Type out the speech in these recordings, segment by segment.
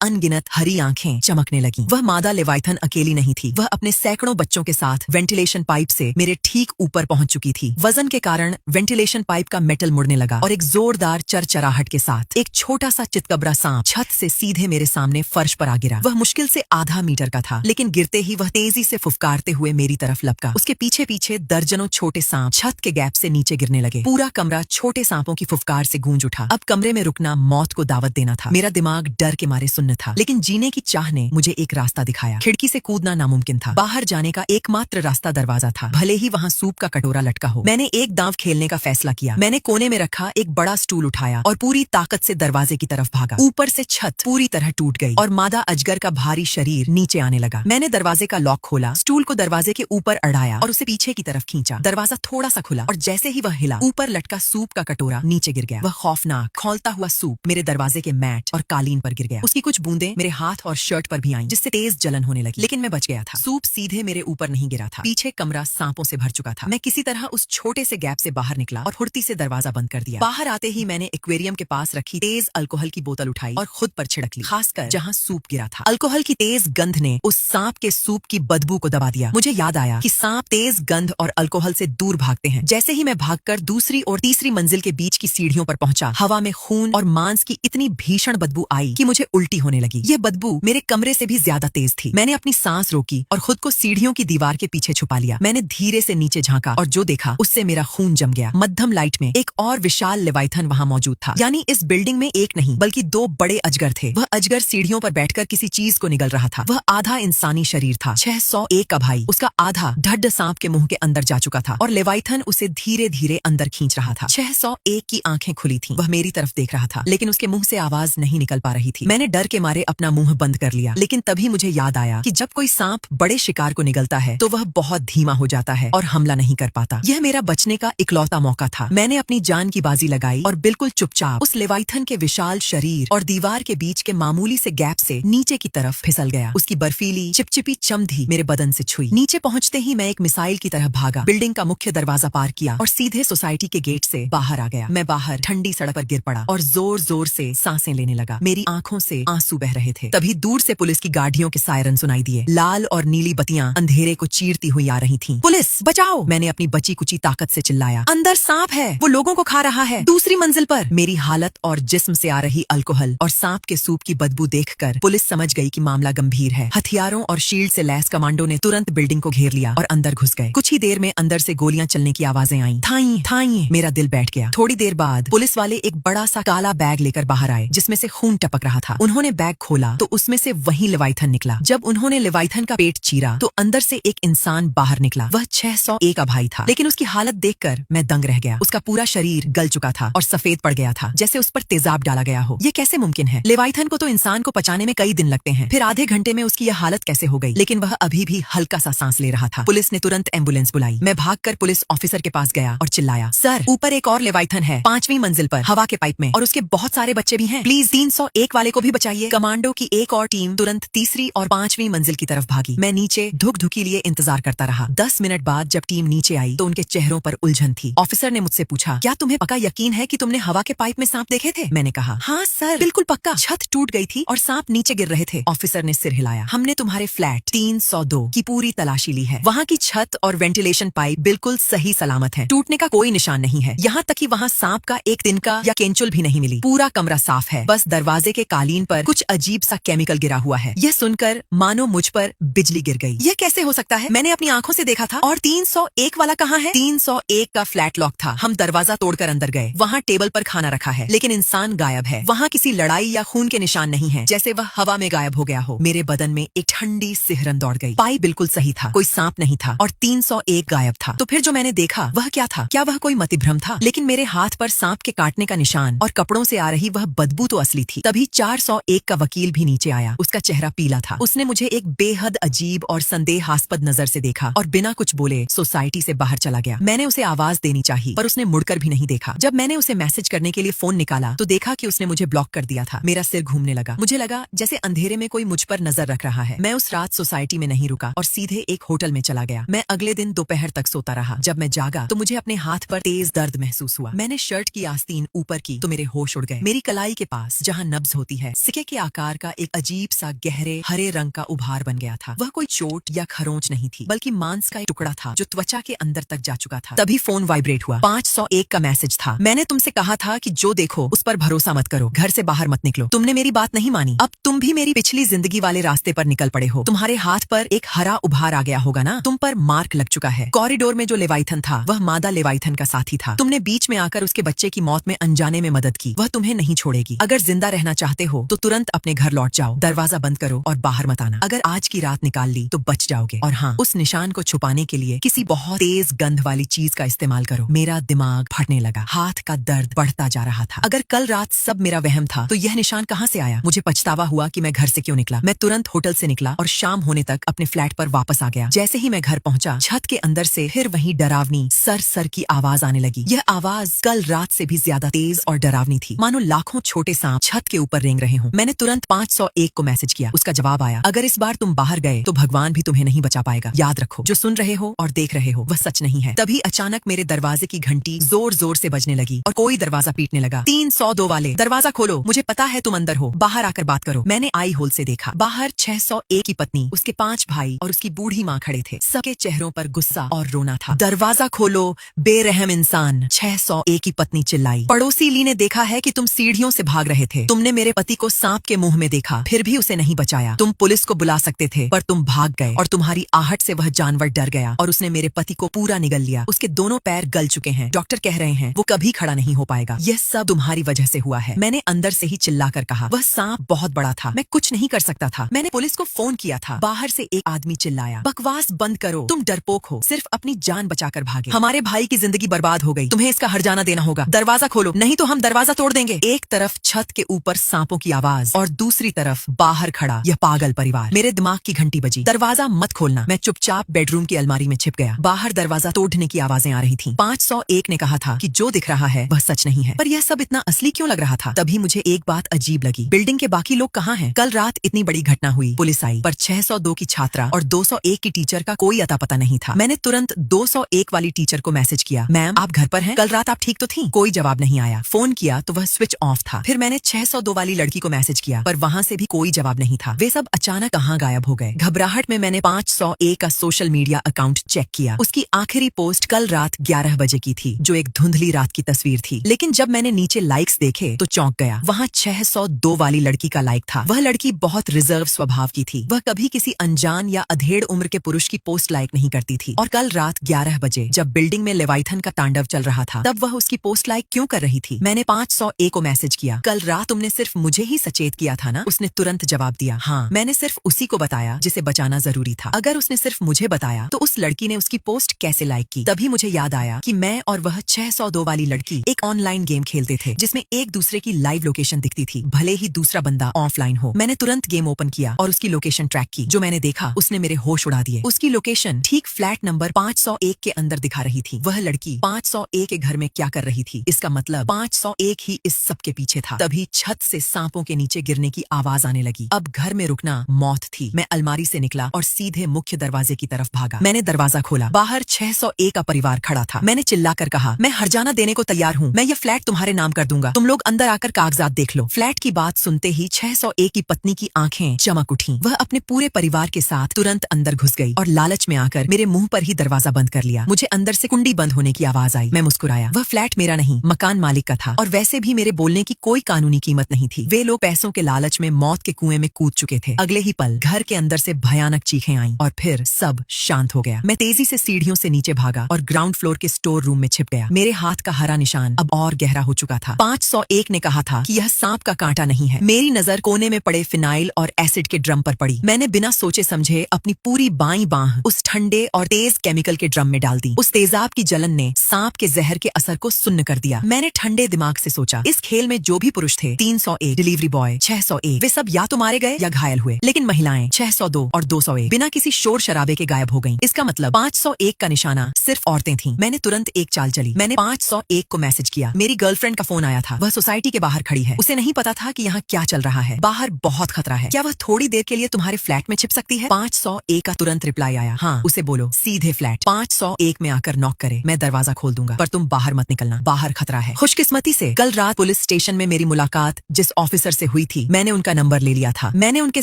अनगिनत हरी आंखें चमकने लगीं। वह मादा लेवाइथन अकेली नहीं थी, वह अपने सैकड़ों बच्चों के साथ वेंटिलेशन पाइप से मेरे ठीक ऊपर पहुंच चुकी थी। वजन के कारण वेंटिलेशन पाइप का मेटल मुड़ने लगा और एक जोरदार चरचराहट के साथ एक छोटा सा चितकबरा सांप छत से सीधे मेरे सामने फर्श पर आ गिरा। वह मुश्किल से आधा मीटर का था, लेकिन गिरते ही वह तेजी से फुफकारते हुए मेरी तरफ लपका। उसके पीछे पीछे दर्जनों छोटे सांप छत के गैप से नीचे गिरने लगे। पूरा कमरा छोटे सांपों की फुफकार से गूंज उठा। अब कमरे में रुकना मौत को दावत देना था। मेरा दिमाग डर के मारे सुन्न था, लेकिन जीने की चाह ने मुझे एक रास्ता दिखाया। खिड़की से कूदना नामुमकिन था। बाहर जाने का एकमात्र रास्ता दरवाजा था, भले ही वहाँ सूप का कटोरा लटका हो। मैंने एक दांव खेलने का फैसला किया। मैंने कोने में रखा एक बड़ा स्टूल उठाया और पूरी ताकत से दरवाजे की तरफ भागा। ऊपर से छत पूरी तरह टूट गई और मादा अजगर का भारी शरीर नीचे आने लगा। मैंने दरवाजे का लॉक खोला, स्टूल को दरवाजे के ऊपर अड़ाया और उसे पीछे की तरफ खींचा। दरवाजा थोड़ा सा खुला और जैसे ही वह हिला, ऊपर लटका सूप का कटोरा नीचे गिर गया। वह खौफनाक खौलता हुआ सूप मेरे दरवाजे के मैट और कालीन पर गिर गया। उसकी कुछ बूंदें मेरे हाथ और शर्ट पर भी आईं, जिससे तेज जलन होने लगी, लेकिन मैं बच गया था। सूप सीधे मेरे ऊपर नहीं गिरा था, पीछे कमरा सांपों से भर चुका था। मैं किसी तरह उस छोटे से गैप से बाहर निकला और फुर्ती से दरवाजा बंद कर दिया। बाहर आते ही मैंने एक्वेरियम के पास रखी तेज अल्कोहल की बोतल उठाई और खुद पर छिड़क ली, खासकर जहाँ सूप गिरा था। अल्कोहल की तेज गंध ने उस सांप के सूप की बदबू को दबा दिया। मुझे याद आया कि सांप तेज गंध और अल्कोहल से दूर भागते हैं। जैसे ही मैं भागकर दूसरी और तीसरी मंजिल के बीच की सीढ़ियों पर पहुंचा, हवा में खून और मांस की इतनी भीषण बदबू आई कि मुझे उल्टी होने लगी। ये बदबू मेरे कमरे से भी ज्यादा तेज थी। मैंने अपनी सांस रोकी और खुद को सीढ़ियों की दीवार के पीछे छुपा लिया। मैंने धीरे से नीचे झांका और जो देखा उससे मेरा खून जम गया। मध्यम लाइट में एक और विशाल लेवाइथन वहां मौजूद था। यानी इस बिल्डिंग में एक नहीं बल्कि दो बड़े अजगर थे। वह अजगर सीढ़ियों पर बैठकर किसी चीज को निगल रहा था। वह आधा इंसानी शरीर था, 601 का भाई। उसका आधा ढड्ड सांप के मुंह के अंदर जा चुका था और लेवाइथन उसे धीरे धीरे अंदर खींच रहा था। 601 की आंखें खुली थीं। वह मेरी तरफ देख रहा था, लेकिन उसके मुंह से आवाज नहीं निकल पा रही थी। मैंने डर के मारे अपना मुंह बंद कर लिया, लेकिन तभी मुझे याद आया कि जब कोई सांप बड़े शिकार को निगलता है तो वह बहुत धीमा हो जाता है और हमला नहीं कर पाता। यह मेरा बचने का इकलौता मौका था। मैंने अपनी जान की बाजी लगाई और बिल्कुल चुपचाप उस लेवाइथन के विशाल शरीर और दीवार के बीच के मामूली से गैप से नीचे की तरफ फिसल गया। उसकी बर्फीली चिपचिपी चमड़ी मेरे बदन से छुई। नीचे पहुंचते ही मैं एक मिसाइल की तरह भागा, बिल्डिंग का मुख्य दरवाजा पार किया और सीधे सोसाइटी के गेट से बाहर आ गया। मैं बाहर ठंडी सड़क पर गिर पड़ा और जोर जोर से सांसें लेने लगा। मेरी आंखों से आंसू बह रहे थे। तभी दूर से पुलिस की गाड़ियों के सायरन सुनाई दिए। लाल और नीली बत्तियां अंधेरे को चीरती हुई आ रही थीं। पुलिस बचाओ! मैंने अपनी बची कुची ताकत से चिल्लाया। अंदर सांप है, वो लोगों को खा रहा है, दूसरी मंजिल पर। मेरी हालत और जिस्म से आ रही अल्कोहल और सांप के सूप की बदबू देखकर पुलिस समझ गई कि मामला गंभीर है। हथियारों और शील्ड से लैस कमांडो ने तुरंत बिल्डिंग को घेर लिया और अंदर घुस गए। कुछ ही देर में अंदर से गोलियां चलने की आवाजें आईं। थाई थाई, मेरा दिल बैठ गया। थोड़ी देर बाद पुलिस वाले एक बड़ा सा काला बैग लेकर बाहर आए, जिसमें से खून टपक रहा था। उन्होंने बैग खोला तो उसमें से वही लेवाइथन निकला। जब उन्होंने लेवाइथन का पेट चीरा तो अंदर से एक इंसान बाहर निकला। वह 601 का भाई था, लेकिन उसकी हालत देखकर मैं दंग रह गया। उसका पूरा शरीर गल चुका था और सफेद पड़ गया था, जैसे उस पर तेजाब डाला गया हो। ये कैसे मुमकिन है? लेवाइथन को तो इंसान को पचाने में कई दिन लगते हैं, फिर आधे घंटे में उसकी यह हालत कैसे हो गई? लेकिन वह अभी भी हल्का सा सांस ले रहा था। पुलिस ने तुरंत एम्बुलेंस बुलाई। मैं भागकर पुलिस ऑफिसर के पास गया और चिल्लाया, सर, ऊपर एक और लेवाइथन है, 5वीं मंजिल पर, हवा के पाइप में, और उसके बहुत सारे बच्चे भी हैं। प्लीज 301 वाले को भी बचाइए। कमांडो की एक और टीम तुरंत तीसरी और 5वीं मंजिल की तरफ भागी। मैं नीचे धुक धुकी लिए इंतजार करता रहा। 10 मिनट बाद जब टीम नीचे आई तो उनके चेहरों पर उलझन थी। ऑफिसर ने मुझसे पूछा, क्या तुम्हें पक्का यकीन है कि तुमने हवा के पाइप में सांप देखे थे? मैंने कहा, हाँ सर, बिल्कुल पक्का। छत टूट गई थी और सांप नीचे गिर रहे थे। ऑफिसर ने सिर हिलाया। हमने तुम्हारे फ्लैट 302 की पूरी तलाशी ली है। वहाँ की छत और वेंटिलेशन पाइप बिल्कुल सही सलामत है, टूटने का कोई निशान नहीं है। यहाँ तक कि वहाँ सांप का एक तिनका या केंचुल भी नहीं मिली। पूरा कमरा साफ है, बस दरवाजे के कालीन पर कुछ अजीब सा केमिकल गिरा हुआ है। यह सुनकर मानो मुझ पर बिजली गिर गई। यह कैसे हो सकता है? मैंने अपनी आंखों से देखा था। और 301 वाला कहाँ है? 301 का फ्लैट लॉक था। हम दरवाजा तोड़कर अंदर गए। वहाँ टेबल पर खाना रखा है, लेकिन इंसान गायब है। वहाँ किसी लड़ाई या खून के निशान नहीं है, जैसे वह हवा में गायब हो गया हो। मेरे बदन में एक ठंडी सिहरन दौड़ गई। पाई बिल्कुल सही था, कोई सांप नहीं था और 301 गायब था। तो फिर जो मैंने देखा वह क्या था? क्या वह कोई मतिभ्रम था? लेकिन मेरे हाथ पर सांप के काटने का निशान और कपड़ों से आ रही वह बदबू तो असली थी। तभी 401 का वकील भी नीचे आया। उसका चेहरा पीला था। उसने मुझे एक बेहद अजीब और संदेहास्पद नजर से देखा और बिना कुछ बोले सोसाइटी से बाहर चला गया। मैंने उसे आवाज देनी चाहिए, पर उसने मुड़कर भी नहीं देखा। जब मैंने उसे मैसेज करने के लिए फोन निकाला तो देखा कि उसने मुझे ब्लॉक कर दिया था। मेरा सिर घूमने लगा। मुझे लगा जैसे अंधेरे में कोई मुझ पर नजर रख रहा है। मैं उस रात सोसाइटी में नहीं रुका और सीधे एक होटल में चला गया। मैं अगले दिन दोपहर तक सोता रहा। जब मैं जागा तो मुझे अपने हाथ पर तेज दर्द महसूस हुआ। मैंने शर्ट की आस्तीन ऊपर की तो मेरे होश उड़ गए। मेरी कलाई के पास जहाँ नब्ज होती है, सिक्के के के आकार का एक अजीब सा गहरे हरे रंग का उभार बन गया था। वह कोई चोट या खरोंच नहीं थी, बल्कि मांस का एक टुकड़ा था जो त्वचा के अंदर तक जा चुका था। तभी फोन वाइब्रेट हुआ। 501 का मैसेज था। मैंने तुमसे कहा था कि जो देखो उस पर भरोसा मत करो, घर से बाहर मत निकलो। तुमने मेरी बात नहीं मानी। अब तुम भी मेरी पिछली जिंदगी वाले रास्ते पर निकल पड़े हो। तुम्हारे हाथ पर एक हरा उभार आ गया होगा ना, तुम पर मार्क लग चुका है। कॉरिडोर में जो लेवाइथन था वह मादा लेवाइथन का साथी था। तुमने बीच में आकर उसके बच्चे की मौत में अनजाने में मदद की। वह तुम्हें नहीं छोड़ेगी। अगर जिंदा रहना चाहते हो तो तुरंत अपने घर लौट जाओ, दरवाजा बंद करो और बाहर मत आना। अगर आज की रात निकाल ली तो बच जाओगे। और हाँ, उस निशान को छुपाने के लिए किसी बहुत तेज गंध वाली चीज का इस्तेमाल करो। मेरा दिमाग फटने लगा, हाथ का दर्द बढ़ता जा रहा था। अगर कल रात सब मेरा वहम था तो यह निशान कहाँ से आया? मुझे पछतावा हुआ कि मैं घर से क्यों निकला। मैं तुरंत होटल से निकला और शाम होने तक अपने फ्लैट पर वापस आ गया। जैसे ही मैं घर पहुंचा, छत के अंदर से फिर वही डरावनी सर सर की आवाज आने लगी। यह आवाज कल रात से भी ज्यादा तेज और डरावनी थी, मानो लाखों छोटे सांप छत के ऊपर रेंग रहे हों। मैंने तुरंत 501 को मैसेज किया। उसका जवाब आया, अगर इस बार तुम बाहर गए तो भगवान भी तुम्हें नहीं बचा पाएगा। याद रखो, जो सुन रहे हो और देख रहे हो वह सच नहीं है। तभी अचानक मेरे दरवाजे की घंटी जोर जोर से बजने लगी और कोई दरवाजा पीटने लगा। 302 वाले, दरवाजा खोलो, मुझे पता है तुम अंदर हो, बाहर आकर बात करो। मैंने आई होल से देखा। बाहर 601 की पत्नी, उसके 5 भाई और उसकी बूढ़ी माँ खड़े थे। सबके चेहरों पर गुस्सा और रोना था। दरवाजा खोलो बेरहम इंसान, 601 की पत्नी चिल्लाई। पड़ोसी ली ने देखा है कि तुम सीढ़ियों से भाग रहे थे। तुमने मेरे पति को सांप के मुंह में देखा, फिर भी उसे नहीं बचाया। तुम पुलिस को बुला सकते थे पर तुम भाग गए और तुम्हारी आहट से वह जानवर डर गया और उसने मेरे पति को पूरा निगल लिया। उसके दोनों पैर गल चुके हैं। डॉक्टर कह रहे हैं वो कभी खड़ा नहीं हो पाएगा। यह सब तुम्हारी वजह से हुआ है। मैंने अंदर से ही चिल्लाकर कहा, वह सांप बहुत बड़ा था, मैं कुछ नहीं कर सकता था। मैंने पुलिस को फोन किया था। बाहर से एक आदमी चिल्लाया, बकवास बंद करो, तुम डरपोक हो, सिर्फ अपनी जान बचाकर भागे। हमारे भाई की जिंदगी बर्बाद हो गई, तुम्हें इसका हर्जाना देना होगा। दरवाजा खोलो, नहीं तो हम दरवाजा तोड़ देंगे। एक तरफ छत के ऊपर सांपों की आवाज और दूसरी तरफ बाहर खड़ा यह पागल परिवार। मेरे दिमाग की घंटी बजी, दरवाजा मत खोलना। मैं चुपचाप बेडरूम की अलमारी में छिप गया। बाहर दरवाजा तोड़ने की आवाजें आ रही थीं। 501 ने कहा था कि जो दिख रहा है वह सच नहीं है, पर यह सब इतना असली क्यों लग रहा था? तभी मुझे एक बात अजीब लगी, बिल्डिंग के बाकी लोग कहाँ हैं? कल रात इतनी बड़ी घटना हुई, पुलिस आई, पर 602 की छात्रा और 201 की टीचर का कोई अता पता नहीं था। मैंने तुरंत 201 वाली टीचर को मैसेज किया, मैम आप घर पर हैं? कल रात आप ठीक तो थी? कोई जवाब नहीं आया। फोन किया तो वह स्विच ऑफ था। फिर मैंने 602 वाली लड़की को मैसेज किया, पर वहां से भी कोई जवाब नहीं था। वे सब अचानक कहाँ गायब हो गए? घबराहट में मैंने 501 का सोशल मीडिया अकाउंट चेक किया। उसकी आखिरी पोस्ट कल रात 11 बजे की थी, जो एक धुंधली रात की तस्वीर थी। लेकिन जब मैंने नीचे लाइक्स देखे तो चौंक गया। वहाँ 602 वाली लड़की का लाइक था। वह लड़की बहुत रिजर्व स्वभाव की थी। वह कभी किसी अनजान या अधेड़ उम्र के पुरुष की पोस्ट लाइक नहीं करती थी। और कल रात 11 बजे जब बिल्डिंग में लेवाइथन का तांडव चल रहा था, तब वह उसकी पोस्ट लाइक क्यों कर रही थी? मैंने 501 को मैसेज किया, कल रात तुमने सिर्फ मुझे ही सचेत किया था ना? उसने तुरंत जवाब दिया, हाँ, मैंने सिर्फ उसी को बताया जिसे बचाना जरूरी था। अगर उसने सिर्फ मुझे बताया तो उस लड़की ने उसकी पोस्ट कैसे लाइक की? तभी मुझे याद आया कि मैं और वह 602 वाली लड़की एक ऑनलाइन गेम खेलते थे जिसमें एक दूसरे की लाइव लोकेशन दिखती थी, भले ही दूसरा बंदा ऑफलाइन हो। मैंने तुरंत गेम ओपन किया और उसकी लोकेशन ट्रैक की। जो मैंने देखा उसने मेरे होश उड़ा दिए। उसकी लोकेशन ठीक फ्लैट नंबर 501 के अंदर दिखा रही थी। वह लड़की 501 के घर में क्या कर रही थी? इसका मतलब 501 ही इस सब के पीछे था। तभी छत से सांपों के नीचे गिरने की आवाज आने लगी। अब घर में रुकना मौत थी। मैं अलमारी से निकला और सीधे मुख्य दरवाजे की तरफ भागा। मैंने दरवाजा खोला। बाहर 601 का परिवार खड़ा था। मैंने चिल्लाकर कहा, मैं हर्जाना देने को तैयार हूँ। मैं ये फ्लैट तुम्हारे नाम कर दूंगा। तुम लोग अंदर आकर कागजात देख लो। फ्लैट की बात सुनते ही 601 की पत्नी की आंखें चमक उठी। वह अपने पूरे परिवार के साथ तुरंत अंदर घुस गई और लालच में आकर मेरे मुंह पर ही दरवाजा बंद कर लिया। मुझे अंदर से कुंडी बंद होने की आवाज आई। मैं मुस्कुराया। वह फ्लैट मेरा नहीं, मकान मालिक का था और वैसे भी मेरे बोलने की कोई कानूनी कीमत नहीं थी। वे लोग पैसों के लालच में मौत के कुएं में कूद चुके थे। अगले ही पल घर के अंदर से भयानक चीखें आईं और फिर सब शांत हो गया। मैं तेजी से सीढ़ियों से नीचे भागा और ग्राउंड फ्लोर के स्टोर रूम में छिप गया। मेरे हाथ का हरा निशान अब और गहरा हो चुका था। 501 ने कहा था कि यह सांप का कांटा नहीं है। मेरी नजर कोने में पड़े फिनाइल और एसिड के ड्रम पर पड़ी। मैंने बिना सोचे समझे अपनी पूरी बाईं बांह उस ठंडे और तेज केमिकल के ड्रम में डाल दी। उस तेजाब की जलन ने सांप के जहर के असर को सुन्न कर दिया। मैंने ठंडे दिमाग से सोचा, इस खेल में जो भी पुरुष थे, 301, डिलीवरी बॉय 601, वे सब या तो मारे गए या घायल हुए, लेकिन महिलाएं 602 और 201 बिना किसी शोर शराबे के गायब हो गईं। इसका मतलब 501 का निशाना सिर्फ औरतें थीं। मैंने तुरंत एक चाल चली। मैंने 501 को मैसेज किया। मेरी गर्लफ्रेंड का फोन आया था। वह सोसाइटी के बाहर खड़ी है। उसे नहीं पता था कि यहाँ क्या चल रहा है। बाहर बहुत खतरा है। क्या वह थोड़ी देर के लिए तुम्हारे फ्लैट में छिप सकती है? 501 का तुरंत रिप्लाई आया, हाँ। उसे बोलो सीधे फ्लैट 501 में आकर नॉक करे। मैं दरवाजा खोल दूंगा, पर तुम बाहर मत निकलना, बाहर खतरा है। खुशकिस्मती से कल रात पुलिस स्टेशन में मेरी मुलाकात जिस ऑफिसर से हुई हुई थी मैंने उनका नंबर ले लिया था। मैंने उनके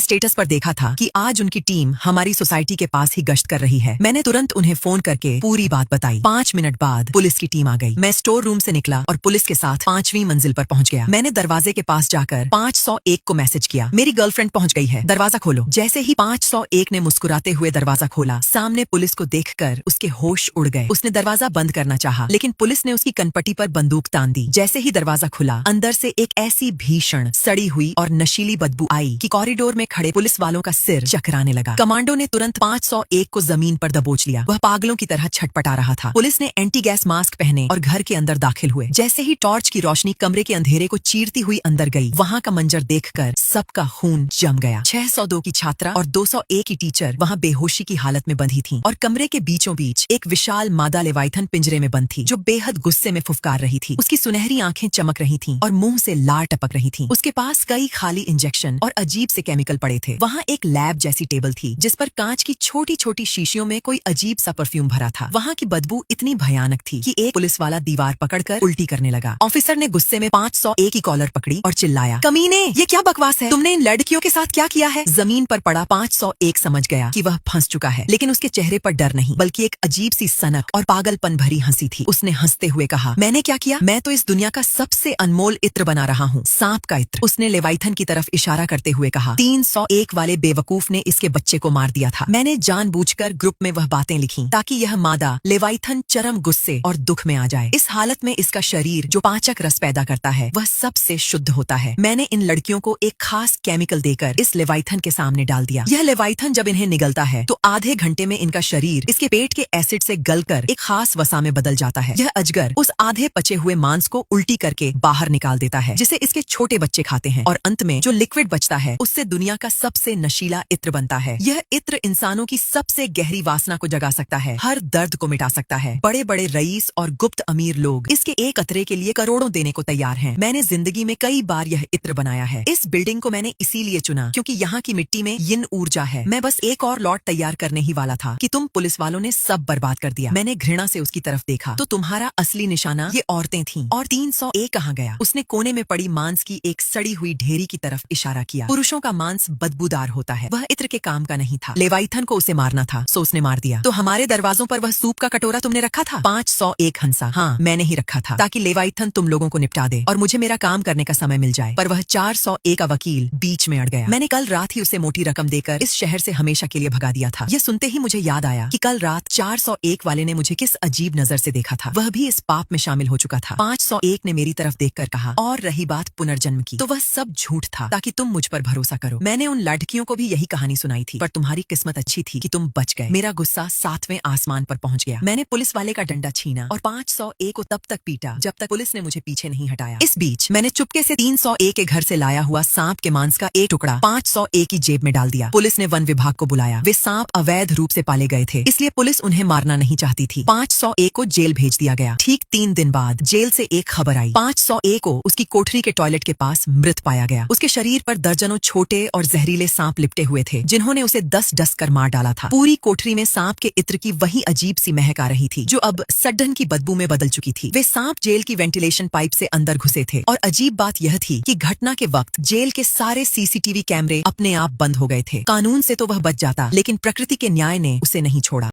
स्टेटस पर देखा था कि आज उनकी टीम हमारी सोसाइटी के पास ही गश्त कर रही है। मैंने तुरंत उन्हें फोन करके पूरी बात बताई। 5 मिनट बाद पुलिस की टीम आ गई। मैं स्टोर रूम से निकला और पुलिस के साथ 5वीं मंजिल पर पहुंच गया। मैंने दरवाजे के पास जाकर 501 को मैसेज किया, मेरी गर्लफ्रेंड पहुंच गई है, दरवाजा खोलो। जैसे ही 501 ने मुस्कुराते हुए दरवाजा खोला, सामने पुलिस को देखकर उसके होश उड़ गए। उसने दरवाजा बंद करना चाहा, लेकिन पुलिस ने उसकी कनपटी पर बंदूक तान दी। जैसे ही दरवाजा खुला, अंदर से एक ऐसी भीषण सड़ी हुई और नशीली बदबू आई कि कॉरिडोर में खड़े पुलिस वालों का सिर चकराने लगा। कमांडो ने तुरंत 501 को जमीन पर दबोच लिया। वह पागलों की तरह छटपटा रहा था। पुलिस ने एंटी गैस मास्क पहने और घर के अंदर दाखिल हुए। जैसे ही टॉर्च की रोशनी कमरे के अंधेरे को चीरती हुई अंदर गई, वहाँ का मंजर देखकर सबका खून जम गया। 602 की छात्रा और 201 की टीचर वहाँ बेहोशी की हालत में बंधी थीं और कमरे के बीचों बीच एक विशाल मादा लेवाइथन पिंजरे में बंद थी, जो बेहद गुस्से में फुफकार रही थी। उसकी सुनहरी आंखें चमक रही थीं और मुंह से लार टपक रही थी। उसके पास कई खाली इंजेक्शन और अजीब से केमिकल पड़े थे। वहाँ एक लैब जैसी टेबल थी, जिस पर कांच की छोटी छोटी शीशियों में कोई अजीब सा परफ्यूम भरा था। वहाँ की बदबू इतनी भयानक थी कि एक पुलिस वाला दीवार पकड़कर उल्टी करने लगा। ऑफिसर ने गुस्से में 501 की कॉलर पकड़ी और चिल्लाया, कमीने, ये क्या बकवास है? तुमने इन लड़कियों के साथ क्या किया है? जमीन पर पड़ा 501 समझ गया कि वह फंस चुका है, लेकिन उसके चेहरे पर डर नहीं, बल्कि एक अजीब सी सनक और पागलपन भरी हंसी थी। उसने हंसते हुए कहा, मैंने क्या किया? मैं तो इस दुनिया का सबसे अनमोल इत्र बना रहा हूँ, सांप का इत्र। उसने लेवाइथन की तरफ इशारा करते हुए कहा, 301 वाले बेवकूफ ने इसके बच्चे को मार दिया था। मैंने जानबूझकर ग्रुप में वह बातें लिखी ताकि यह मादा लेवाइथन चरम गुस्से और दुख में आ जाए। इस हालत में इसका शरीर जो पाचक रस पैदा करता है, वह सबसे शुद्ध होता है। मैंने इन लड़कियों को एक खास केमिकल देकर इस लेवाइथन के सामने डाल दिया। यह लेवाइथन जब इन्हें निगलता है तो आधे घंटे में इनका शरीर इसके पेट के एसिड से गलकर एक खास वसा में बदल जाता है। यह अजगर उस आधे पचे हुए मांस को उल्टी करके बाहर निकाल देता है, जिसे इसके छोटे बच्चे खाते हैं, और अंत में जो लिक्विड बचता है उससे दुनिया का सबसे नशीला इत्र बनता है। यह इत्र इंसानों की सबसे गहरी वासना को जगा सकता है, हर दर्द को मिटा सकता है। बड़े बड़े रईस और गुप्त अमीर लोग इसके एक कतरे के लिए करोड़ों देने को तैयार हैं। मैंने जिंदगी में कई बार यह इत्र बनाया है। इस बिल्डिंग को मैंने इसीलिए चुना क्योंकि यहाँ की मिट्टी में यिन ऊर्जा है। मैं बस एक और लॉट तैयार करने ही वाला था कि तुम पुलिस वालों ने सब बर्बाद कर दिया। मैंने घृणा से उसकी तरफ देखा तो तुम्हारा असली निशाना ये औरतें थीं। और 301 कहाँ गया? उसने कोने में पड़ी मांस की एक सड़ी हुई ढेरी की तरफ इशारा किया। पुरुषों का मांस बदबूदार होता है, वह इत्र के काम का नहीं था। लेवाइथन को उसे मारना था, सो उसने मार दिया। तो हमारे दरवाजों पर वह सूप का कटोरा तुमने रखा था? 501 हंसा, हाँ मैंने ही रखा था, ताकि लेवाइथन तुम लोगों को निपटा दे और मुझे मेरा काम करने का समय मिल जाए। पर वह 401 का वकील बीच में अड़ गया। मैंने कल रात ही उसे मोटी रकम देकर इस शहर से हमेशा के लिए भगा दिया था। यह सुनते ही मुझे याद आया कि कल रात 401 वाले ने मुझे किस अजीब नजर से देखा था। वह भी इस पाप में शामिल हो चुका था। 501 ने मेरी तरफ देखकर कहा, और रही बात पुनर्जन्म की, तो वह सब झूठ था ताकि तुम मुझ पर भरोसा करो। मैंने उन लड़कियों को भी यही कहानी सुनाई थी, पर तुम्हारी किस्मत अच्छी थी कि तुम बच गए। मेरा गुस्सा 7वें आसमान पर पहुंच गया। मैंने पुलिस वाले का डंडा छीना और 501 को तब तक पीटा जब तक पुलिस ने मुझे पीछे नहीं हटाया। इस बीच मैंने चुपके से 301 के घर से लाया हुआ सांप के मांस का एक टुकड़ा 501 की जेब में डाल दिया। पुलिस ने वन विभाग को बुलाया। वे सांप अवैध रूप से पाले गए थे, इसलिए पुलिस उन्हें मारना नहीं चाहती थी। 501 को जेल भेज दिया गया। ठीक 3 दिन बाद जेल से एक खबर आई। 501 को उसकी कोठरी के टॉयलेट के पास मृत पाया गया। उसके शरीर पर दर्जनों छोटे और जहरीले सांप लिपटे हुए थे, जिन्होंने उसे डस कर मार डाला था। पूरी कोठरी में सांप के इत्र की वही अजीब सी महक आ रही थी, जो अब सड्डन की बदबू में बदल चुकी थी। वे सांप जेल की वेंटिलेशन पाइप से अंदर घुसे थे, और अजीब बात यह थी कि घटना के वक्त जेल के सारे सीसीटीवी कैमरे अपने आप बंद हो गए थे। कानून से तो वह बच जाता, लेकिन प्रकृति के न्याय ने उसे नहीं छोड़ा।